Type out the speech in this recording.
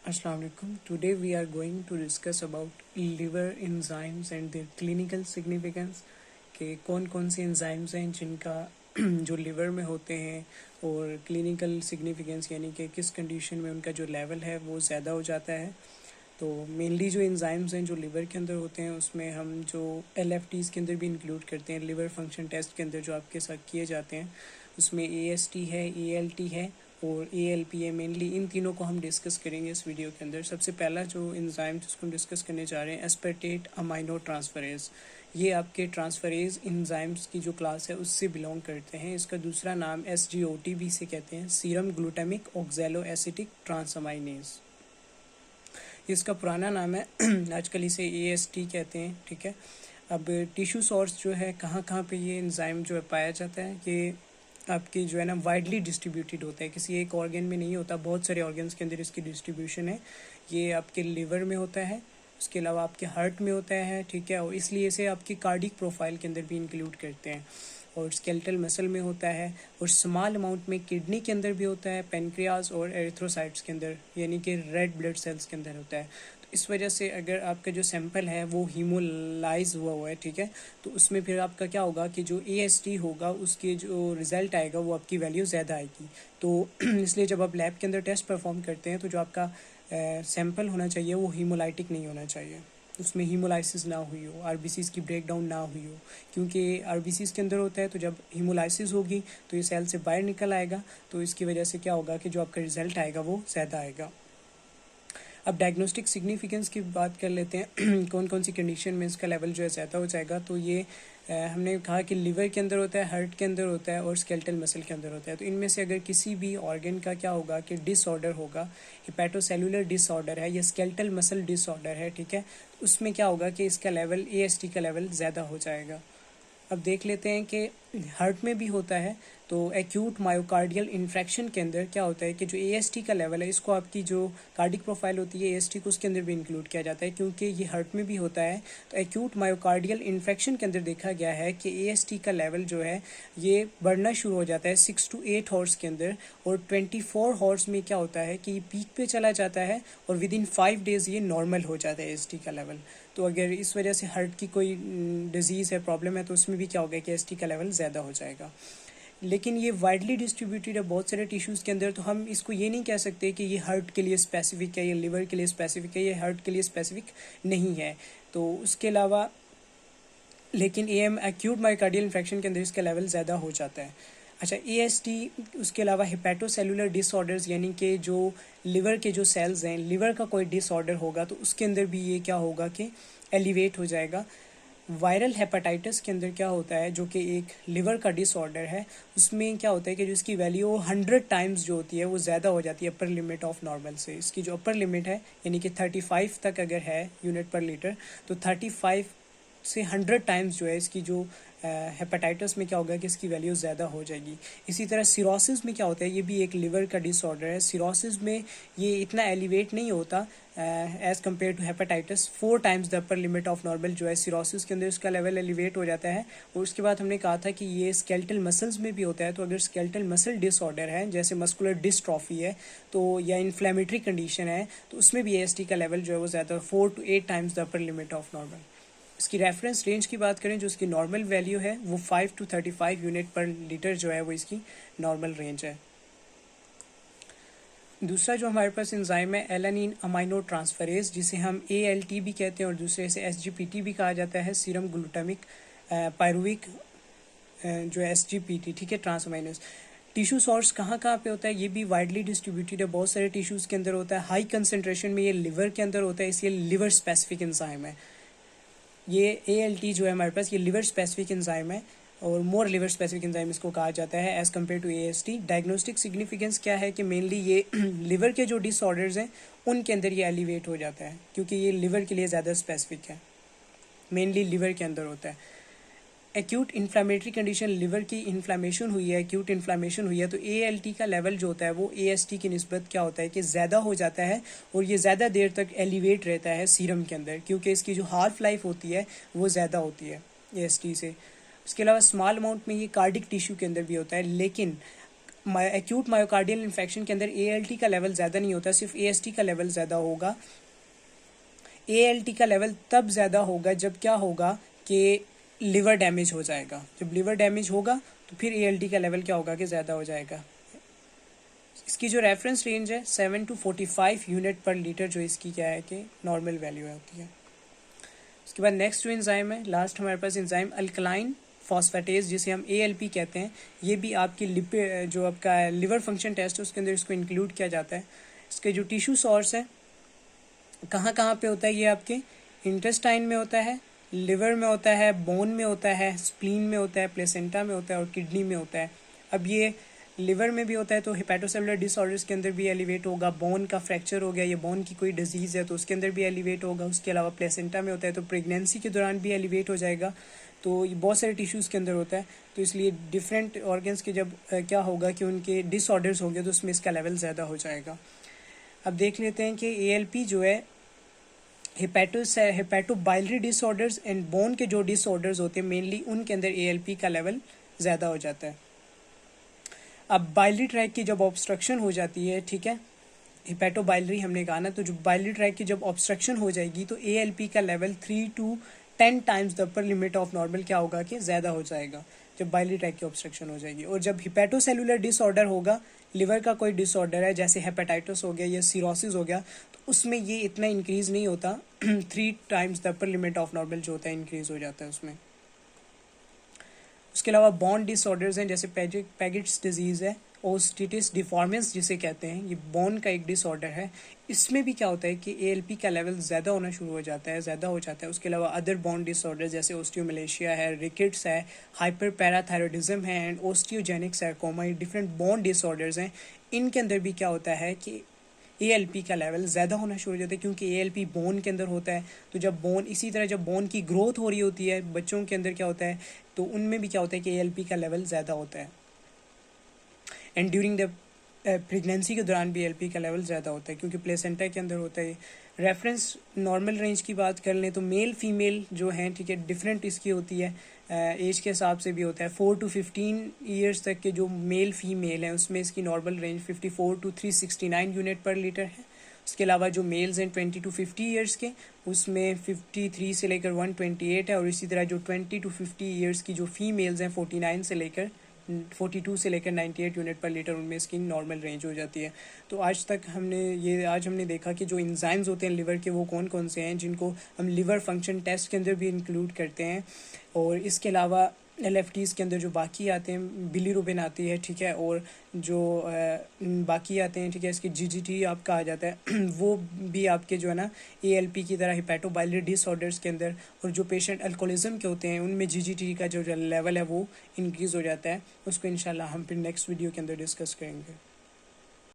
Assalamu alaikum. Today we are going to discuss about liver enzymes and their clinical significance कि कौन कौन सी enzymes हैं जिनका जो liver में होते हैं और clinical significance यानी कि किस condition में उनका जो level है वो ज़्यादा हो जाता है। तो मेनली जो एंजाइम्स हैं जो लिवर के अंदर होते हैं उसमें हम जो LFTs के अंदर भी इंक्लूड करते हैं, लिवर फंक्शन टेस्ट के अंदर जो आपके साथ किए जाते हैं उसमें AST है, ALT है और ALP है। मेनली इन तीनों को हम डिस्कस करेंगे इस वीडियो के अंदर। सबसे पहला जो एंजाइम जिसको हम डिस्कस करने जा रहे हैं एस्पार्टेट अमाइनो ट्रांसफरेज। ये आपके ट्रांसफरेज एंजाइम्स की जो क्लास है उससे बिलोंग करते हैं। इसका दूसरा नाम SGOT भी से कहते हैं, सीरम ग्लूटामिक ऑक्सैलो एसिटिक ट्रांसअमाइनेज। इसका पुराना नाम है आजकल इसे AST कहते हैं, ठीक है। अब टिश्यू सोर्स जो है कहाँ कहाँ पे ये एंजाइम जो है पाया जाता है, ये आपकी जो है ना वाइडली डिस्ट्रीब्यूटेड होता है, किसी एक ऑर्गन में नहीं होता, बहुत सारे ऑर्गन्स के अंदर इसकी डिस्ट्रीब्यूशन है। ये आपके लिवर में होता है, उसके अलावा आपके हार्ट में होता है, ठीक है, और इसलिए इसे आपकी कार्डिक प्रोफाइल के अंदर भी इंक्लूड करते हैं। और स्केलेटल मसल में होता है और स्मॉल अमाउंट में किडनी के अंदर भी होता है, पेनक्रियाज और एरिथ्रोसाइट्स के अंदर यानी कि रेड ब्लड सेल्स के अंदर होता है। तो इस वजह से अगर आपका जो सैंपल है वो हीमोलाइज हुआ है, ठीक है, तो उसमें फिर आपका क्या होगा कि जो AST होगा उसके जो रिजल्ट आएगा वो आपकी वैल्यू ज़्यादा आएगी। तो इसलिए जब आप लैब के अंदर टेस्ट परफॉर्म करते हैं तो जो आपका सैंपल होना चाहिए वो हीमोलाइटिक नहीं होना चाहिए, उसमें हीमोलाइसिस ना हुई हो, RBCs की ब्रेकडाउन ना हुई हो, क्योंकि RBCs के अंदर होता है तो जब हीमोलाइसिस होगी तो ये सेल से बाहर निकल आएगा, तो इसकी वजह से क्या होगा कि जो आपका रिजल्ट आएगा वो ज़्यादा आएगा। अब डायग्नोस्टिक सिग्निफिकेंस की बात कर लेते हैं कौन कौन सी कंडीशन में इसका लेवल जो है ज़्यादा हो जाएगा। तो ये हमने कहा कि लिवर के अंदर होता है, हार्ट के अंदर होता है और स्केलेटल मसल के अंदर होता है। तो इनमें से अगर किसी भी ऑर्गन का क्या होगा कि डिसऑर्डर होगा, हिपैटोसेलुलर डिसऑर्डर है या स्केलेटल मसल डिसऑर्डर है, ठीक है, तो उसमें क्या होगा कि इसका लेवल AST का लेवल ज़्यादा हो जाएगा। अब देख लेते हैं कि हार्ट में भी होता है। तो एक्यूट मायोकार्डियल इन्फेक्शन के अंदर क्या होता है कि जो AST का लेवल है इसको आपकी जो कार्डिक प्रोफाइल होती है AST को उसके अंदर भी इंक्लूड किया जाता है, क्योंकि ये हार्ट में भी होता है। तो एक्यूट मायोकार्डियल इन्फेक्शन के अंदर देखा गया है कि AST का लेवल जो है ये बढ़ना शुरू हो जाता है 6 to 8 हॉर्स के अंदर, और 24 हॉर्स में क्या होता है कि ये पीक पे चला जाता है और विद इन 5 डेज़ ये नॉर्मल हो जाता है AST का लेवल। तो अगर इस वजह से हार्ट की कोई डिजीज़ है, प्रॉब्लम है, तो उसमें भी क्या होगा कि AST का लेवल ज़्यादा हो जाएगा। लेकिन ये वाइडली डिस्ट्रीब्यूटेड है बहुत सारे टिश्यूज़ के अंदर, तो हम इसको ये नहीं कह सकते कि ये हार्ट के लिए स्पेसिफिक है, ये लिवर के लिए स्पेसिफिक है, ये हार्ट के लिए स्पेसिफिक नहीं है। तो उसके अलावा लेकिन AM एक्यूट मायोकार्डियल इन्फेक्शन के अंदर इसका लेवल ज़्यादा हो जाता है। अच्छा, AST उसके अलावा हिपैटोसेलुलर डिसऑर्डर्स यानी कि जो लिवर के जो सेल्स हैं, लिवर का कोई डिसऑर्डर होगा तो उसके अंदर भी ये क्या होगा कि एलिवेट हो जाएगा। वायरल हेपेटाइटिस के अंदर क्या होता है जो कि एक लिवर का डिसऑर्डर है, उसमें क्या होता है कि जो इसकी वैल्यू 100 टाइम्स जो होती है वो ज़्यादा हो जाती है अपर लिमिट ऑफ नॉर्मल से। इसकी जो अपर लिमिट है यानी कि 35 तक अगर है यूनिट पर लीटर, तो 35 से 100 टाइम्स जो है इसकी जो हेपेटाइटिस में क्या होगा कि इसकी वैल्यू ज़्यादा हो जाएगी। इसी तरह सिरोसिस में क्या होता है, ये भी एक लिवर का डिसऑर्डर है। सिरोसिस में ये इतना एलिवेट नहीं होता as compare to hepatitis. 4 times the upper limit of normal जो है सिरोसिस के अंदर इसका लेवल एलिवेट हो जाता है। और उसके बाद हमने कहा था कि ये स्केलेटल मसल्स में भी होता है। तो अगर स्केलेटल मसल डिसऑर्डर है जैसे मस्कुलर डिस्ट्रॉफी है तो या इन्फ्लेमेटरी कंडीशन है तो उसमें भी AST का लेवल जो है वो ज़्यादा 4 to 8 times the upper limit of normal. इसकी रेफरेंस रेंज की बात करें जो इसकी नॉर्मल वैल्यू है वो 5 to 35 यूनिट पर लीटर जो है वो इसकी नॉर्मल रेंज है। दूसरा जो हमारे पास एंजाइम है एलानिन अमाइनो ट्रांसफरेज, जिसे हम ALT भी कहते हैं और दूसरे से SGPT भी कहा जाता है, सीरम ग्लूटामिक पायरुविक जो SGPT, ठीक है, ट्रांसअमाइनेज। टिश्यू सोर्स कहाँ कहाँ पे होता है, ये भी वाइडली डिस्ट्रीब्यूटेड है, बहुत सारे टिश्यूज़ के अंदर होता है। हाई कंसनट्रेशन में ये लिवर के अंदर होता है, इसलिए लिवर स्पेसिफिक एंजाइम है। ये ALT जो है हमारे पास ये लिवर स्पेसिफिक एंजाइम है और मोर लिवर स्पेसिफिक एंजाइम इसको कहा जाता है as compare to AST। Diagnostic significance क्या है कि मेनली ये लिवर के जो डिसऑर्डर्स हैं उनके अंदर ये एलिवेट हो जाता है, क्योंकि ये लिवर के लिए ज़्यादा स्पेसिफिक है, मेनली लिवर के अंदर होता है। एक्यूट इन्फ्लामेटरी कंडीशन, लिवर की इन्फ्लामेशन हुई है, एक्यूट इन्फ्लामेशन हुई है, तो ALT का लेवल जो होता है वो AST की निस्बत क्या होता है कि ज़्यादा हो जाता है और ये ज़्यादा देर तक एलिवेट रहता है सीरम के अंदर, क्योंकि इसकी जो हाफ लाइफ होती है वो ज़्यादा होती है AST से। उसके अलावा स्मॉल अमाउंट में ये कार्डिक टिश्यू के अंदर भी होता है, लेकिन एक्यूट मायोकार्डियल इन्फेक्शन के अंदर ALT का लेवल ज़्यादा नहीं होता, सिर्फ AST का लेवल ज़्यादा होगा। ALT का लेवल तब ज़्यादा होगा जब क्या होगा कि लिवर डैमेज हो जाएगा। जब लिवर डैमेज होगा तो फिर ALT का लेवल क्या होगा कि ज़्यादा हो जाएगा। इसकी जो रेफरेंस रेंज है 7 to 45 यूनिट पर लीटर, जो इसकी क्या है कि नॉर्मल वैल्यू होती है। उसके बाद नेक्स्ट जो एंजाइम है, लास्ट हमारे पास एंजाइम अल्कलाइन फॉस्फेटेज, जिसे हम ALP कहते हैं। ये भी आपकी जो आपका लिवर फंक्शन टेस्ट है उसके अंदर इसको इंक्लूड किया जाता है। इसके जो टिश्यू सोर्स है कहाँ कहाँ पे होता है, ये आपके इंटेस्टाइन में होता है, लिवर में होता है, बोन में होता है, स्प्लीन में होता है, प्लेसेंटा में होता है और किडनी में होता है। अब ये लिवर में भी होता है तो हेपेटोसेलुलर डिसऑर्डर्स के अंदर भी एलिवेट होगा। बोन का फ्रैक्चर हो गया, ये बोन की कोई डिजीज़ है तो उसके अंदर भी एलिवेट होगा। उसके अलावा प्लेसेंटा में होता है तो प्रेगनेंसी के दौरान भी एलिवेट हो जाएगा। तो ये बहुत सारे टिश्यूज़ के अंदर होता है, तो इसलिए डिफरेंट ऑर्गन्स के जब क्या होगा कि उनके डिसऑर्डर्स होंगे तो उसमें इसका लेवल ज़्यादा हो जाएगा। अब देख लेते हैं कि ALP जो है हेपेटोबाइलरी डिसऑर्डर्स एंड बोन के जो डिसऑर्डर्स होते हैं मेनली उनके अंदर ALP का लेवल ज़्यादा हो जाता है। अब बाइलरी ट्रैक की जब ऑब्स्ट्रक्शन हो जाती है, ठीक है, हेपेटोबाइलरी हमने कहा ना, तो जो बाइलरी ट्रैक की जब ऑब्स्ट्रक्शन हो जाएगी तो ALP का level 3 to 10 times the upper limit of normal क्या होगा कि ज़्यादा हो जाएगा जब बाइलरी ट्रैक की ऑब्स्ट्रक्शन हो जाएगी। और जब हेपेटोसेलुलर डिसऑर्डर होगा, लिवर का कोई डिसऑर्डर है जैसे हेपेटाइटिस हो गया या सीरोसिस हो गया, तो उसमें ये इतना इंक्रीज़ नहीं होता 3 times the upper limit of normal जो होता है इंक्रीज़ हो जाता है उसमें। उसके अलावा बोन डिसऑर्डर्स हैं जैसे पैगेट्स डिजीज़ है, ओस्टिटिस डिफॉर्मिस जिसे कहते हैं, ये बोन का एक डिसऑर्डर है। इसमें भी क्या होता है कि ALP का लेवल ज़्यादा होना शुरू हो जाता है, ज़्यादा हो जाता है। उसके अलावा अदर बोन डिसऑर्डर्स जैसे ओस्टियोमलेशिया है, रिकेट्स है, हाइपर पैराथायरॉइडिज्म है एंड ओस्टियोजेनिक सार्कोमा, ये डिफरेंट बोन डिसऑर्डर्स हैं। इनके अंदर भी क्या होता है कि ALP का लेवल ज़्यादा होना शुरू हो जाता है क्योंकि ALP बोन के अंदर होता है। तो जब बोन, इसी तरह जब बोन की ग्रोथ हो रही होती है बच्चों के अंदर क्या होता है, तो उनमें भी क्या होता है कि ALP का लेवल ज़्यादा होता है। एंड ड्यूरिंग द प्रेगनेंसी के दौरान भी ALP का लेवल ज़्यादा होता है क्योंकि प्लेसेंटा के अंदर होता है। रेफरेंस नॉर्मल रेंज की बात कर लें तो मेल फीमेल जो हैं, ठीक है, डिफरेंट इसकी होती है, एज के हिसाब से भी होता है। 4 to 15 ईयर्स तक के जो मेल फीमेल हैं उसमें इसकी नॉर्मल रेंज 54 to 369 यूनिट पर लीटर है। उसके अलावा जो मेल्स हैं 20 to 50 ईयर्स के, उसमें 53 से लेकर 128 है। और इसी तरह जो 20 to 50 ईयर्स की जो फीमेल्स हैं 42 से लेकर 98 यूनिट पर लीटर, उनमें इसकी नॉर्मल रेंज हो जाती है। तो आज हमने देखा कि जो एंजाइम्स होते हैं लिवर के वो कौन कौन से हैं जिनको हम लिवर फंक्शन टेस्ट के अंदर भी इंक्लूड करते हैं। और इसके अलावा LFTs के अंदर जो बाकी आते हैं, बिलीरुबिन आती है, ठीक है, और जो बाकी आते हैं, ठीक है, इसके GGT आपका आ जाता है वो भी आपके जो है ना ALP की तरह हेपेटोबाइलरी डिसऑर्डर्स के अंदर, और जो पेशेंट अल्कोहलिज्म के होते हैं उनमें GGT का जो लेवल है वो इंक्रीज़ हो जाता है। उसको इंशाल्लाह हम फिर नेक्स्ट वीडियो के अंदर डिस्कस करेंगे।